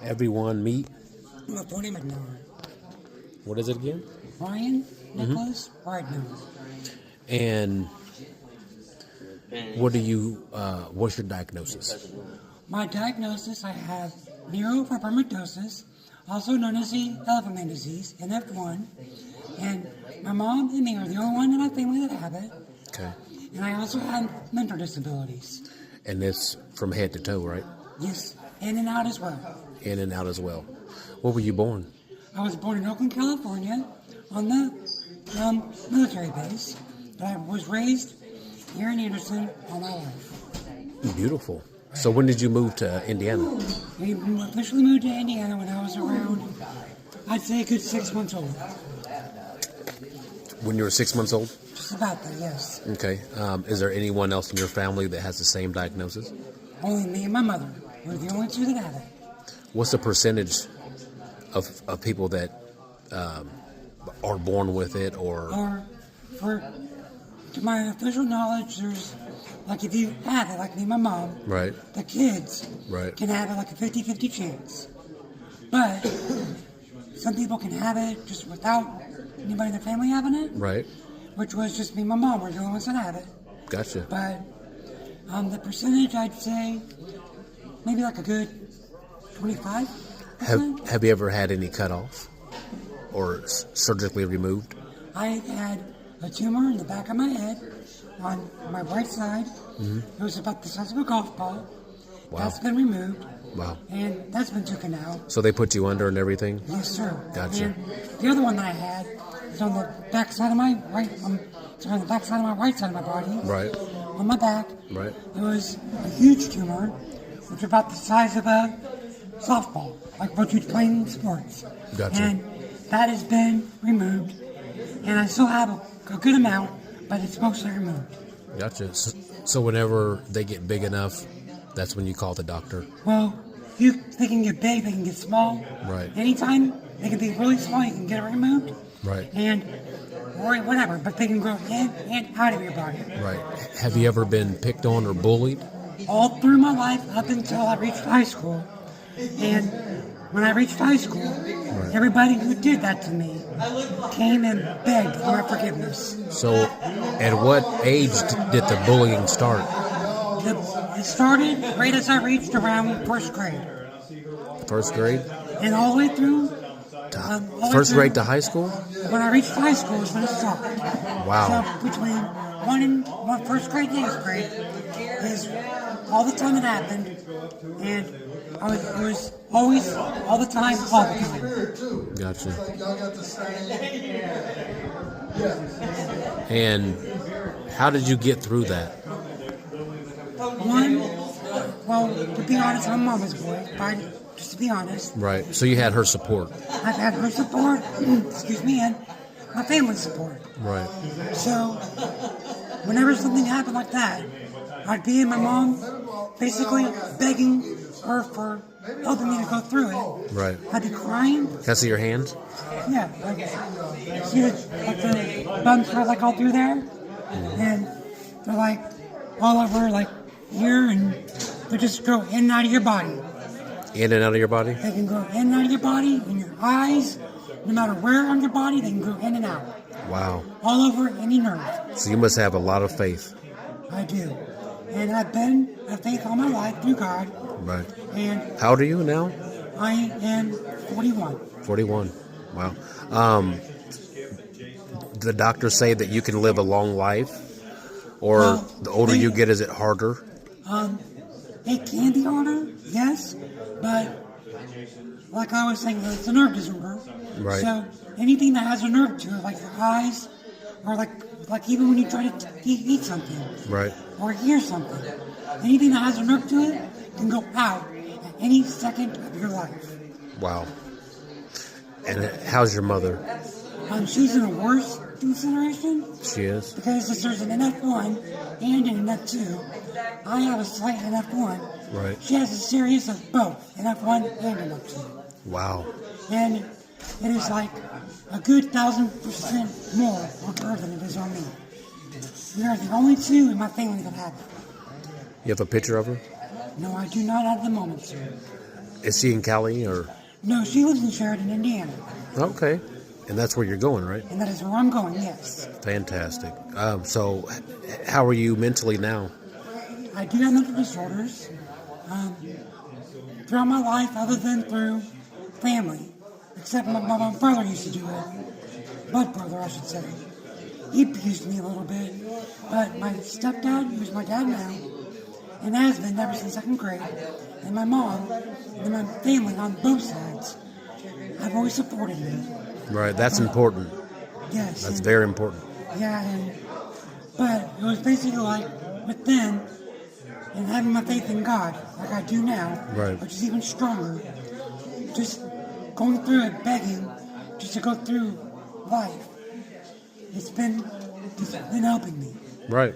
everyone meet? Tony McNaught. What is it again? Ryan Nicholas Rydner. And what's your diagnosis? My diagnosis, I have neurofibromatosis, also known as the elephant man disease, NF1. And my mom and me are the only one in my family that have it. Okay. And I also have mental disabilities. And it's from head to toe, right? Yes, in and out as well. In and out as well. Where were you born? I was born in Oakland, California, on the military base. But I was raised here in Anderson all my life. Beautiful. So when did you move to Indiana? We officially moved to Indiana when I was around, I'd say a good 6 months old. When you were 6 months old? Just about that, yes. Okay. Is there anyone else in your family that has the same diagnosis? Only me and my mother. We're the only two that have it. What's the percentage of people that are born with it To my official knowledge, there's, like if you have it, like me and my mom, right? The kids can have it like a 50-50 chance. But some people can have it just without anybody in their family having it. Right. Which was just me and my mom. We're the only ones that have it. Gotcha. But the percentage, I'd say, maybe like a good 25%. Have you ever had any cut off or surgically removed? I had a tumor in the back of my head on my right side. Mm-hmm. It was about the size of a golf ball. Wow. That's been removed. Wow. And that's been taken out. So they put you under and everything? Yes, sir. Gotcha. And the other one that I had is on the back side of my right, on the back side of my right side of my body. Right. On my back. Right. It was a huge tumor, which was about the size of a softball, like what you'd play in sports. Gotcha. And that has been removed. And I still have a good amount, but it's mostly removed. Gotcha. So whenever they get big enough, that's when you call the doctor? Well, they can get big, they can get small. Right. Anytime they can be really small, you can get it removed. Right. Or whatever, but they can grow in and out of your body. Right. Have you ever been picked on or bullied? All through my life up until I reached high school. And when I reached high school, everybody who did that to me came and begged for my forgiveness. So, at what age did the bullying start? It started right as I reached around first grade. First grade? And all the way through. First grade to high school? When I reached high school is when it started. Wow. So between first grade and 8th grade is all the time it happened. And it was always, all the time. Gotcha. And how did you get through that? To be honest, I'm mama's boy, just to be honest. Right. So you had her support. I've had her support, and my family's support. Right. So whenever something happened like that, I'd be in my mom basically begging her for helping me to go through it. Right. I'd be crying. Can I see your hands? Yeah. See the bumps are like all through there? Mm-hmm. And they're like all over like here, and they just go in and out of your body. In and out of your body? They can go in and out of your body, in your eyes, no matter where on your body, they can go in and out. Wow. All over any nerve. So you must have a lot of faith. I do. And I've been a faith all my life through God. Right. And how old are you now? I am 41. 41. Wow. The doctors say that you can live a long life, or the older you get, is it harder? It can be harder, yes, but like I was saying, it's a nerve disorder. Right. So anything that has a nerve to it, like your eyes, or like even when you try to eat something, right, or hear something, anything that has a nerve to it can go out at any second of your life. Wow. And how's your mother? She's in a worse consideration. She is? Because there's an NF1 and an NF2. I have a slight NF1. Right. She has a series of both NF1 and NF2. Wow. And it is like a good 1,000% more on her than it is on me. We are the only two in my family that have it. You have a picture of her? No, I do not at the moment, sir. Is she in Cali or? No, she lives in Sheridan, Indiana. Okay. And that's where you're going, right? And that is where I'm going, yes. Fantastic. So how are you mentally now? I do have mental disorders. Throughout my life, other than through family, except my brother used to do it. Blood brother, I should say. He abused me a little bit. But my stepdad, who's my dad now, and has been ever since second grade, and my mom, and my family on both sides, have always supported me. Right, that's important. Yes. That's very important. Yeah, but it was basically like within and having my faith in God, like I do now, right, which is even stronger. Just going through it, begging, just to go through life. It's been helping me. Right.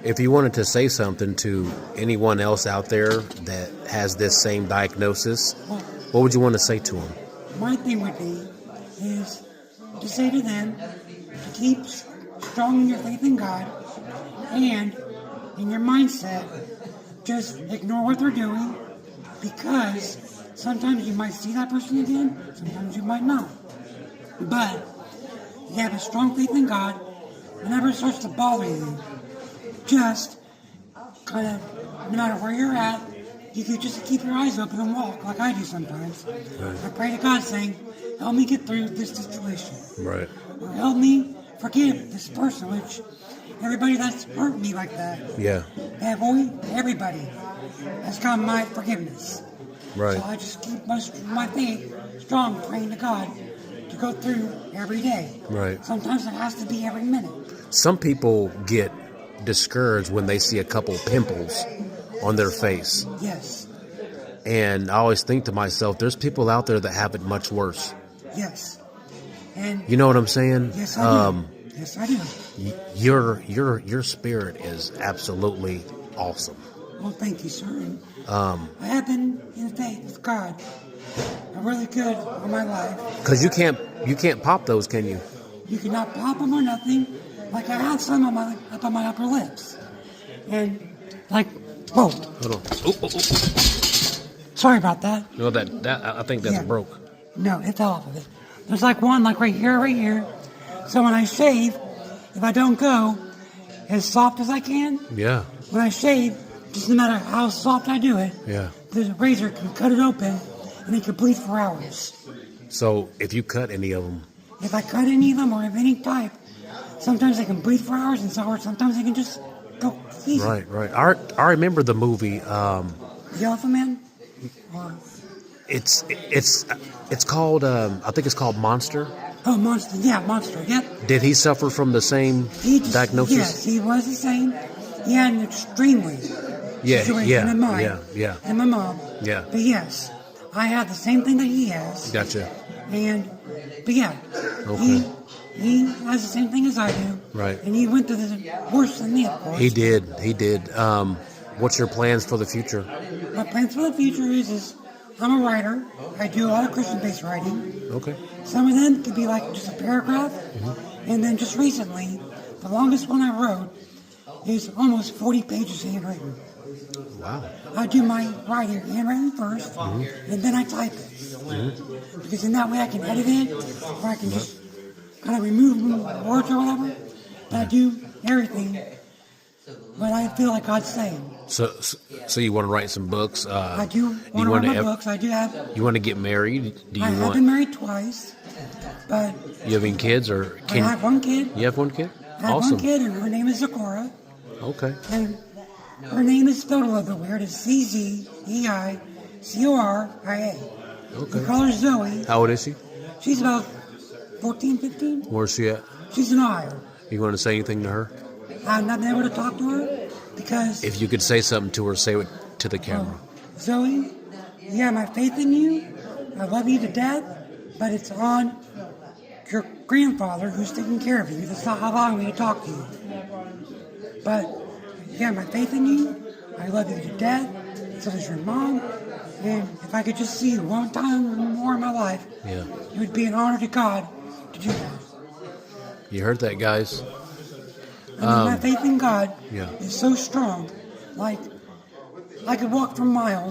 If you wanted to say something to anyone else out there that has this same diagnosis, what would you want to say to them? My thing would be is to say to them to keep strong in your faith in God and in your mindset, just ignore what they're doing, because sometimes you might see that person again, sometimes you might not. But you have a strong faith in God. Whenever it starts to bother you, just kind of, no matter where you're at, you could just keep your eyes open and walk like I do sometimes. Right. I pray to God saying, help me get through this situation. Right. Or help me forgive this person, which everybody that's hurt me like that. Yeah. Everybody has got my forgiveness. Right. So I just keep my faith strong, praying to God to go through every day. Right. Sometimes it has to be every minute. Some people get discouraged when they see a couple pimples on their face. Yes. And I always think to myself, there's people out there that have it much worse. Yes. And you know what I'm saying? Yes, I do. Yes, I do. Your spirit is absolutely awesome. Well, thank you, sir. And I have been in faith with God really good all my life. Because you can't pop those, can you? You cannot pop them or nothing. Like I have some on up on my upper lips, and like, whoa. Hold on. Oh. Sorry about that. No, that I think that's broke. No, it fell off of it. There's like one, like right here. So when I shave, if I don't go as soft as I can, yeah. When I shave, just no matter how soft I do it, yeah, the razor can cut it open and it can bleed for hours. So if you cut any of them, if I cut any of them or of any type, sometimes they can bleed for hours, and sometimes they can just go easy. Right. I remember the movie. The Elephant Man. It's called. I think it's called Monster. Oh, Monster. Yeah, Monster. Yep. Did he suffer from the same diagnosis? Yes, he was the same. He had an extremely situation in mind. Yeah. And my mom. Yeah. But yes, I have the same thing that he has. Gotcha. But yeah. Okay. He has the same thing as I do. Right. And he went through the worse than me, of course. He did. What's your plans for the future? My plans for the future is I'm a writer. I do a lot of Christian-based writing. Okay. Some of them could be like just a paragraph. Mm-hmm. And then just recently, the longest one I wrote is almost 40 pages handwritten. Wow. I do my writing handwritten first, and then I type it. Mm-hmm. Because in that way I can edit it, or I can just kind of remove words or whatever. But I do everything what I feel like God's saying. So you want to write some books? I do want to write my books. I do have. You want to get married? I have been married twice, but. You have any kids or? I have one kid. You have one kid? I have one kid, and her name is Zachora. Okay. And her name is spelled a little bit weird. It's Czeikoria. Okay. We call her Zoe. How old is she? She's about 14, 15. Where's she at? She's in Ohio. You want to say anything to her? I've not been able to talk to her because... If you could say something to her, say it to the camera. Zoe, yeah, my faith in you. I love you to death, but it's on your grandfather who's taking care of you. That's not allowing me to talk to you. But, yeah, my faith in you. I love you to death. So does your mom. And if I could just see you one time more in my life, it would be an honor to God to do that. You heard that, guys? My faith in God is so strong. Like, I could walk for miles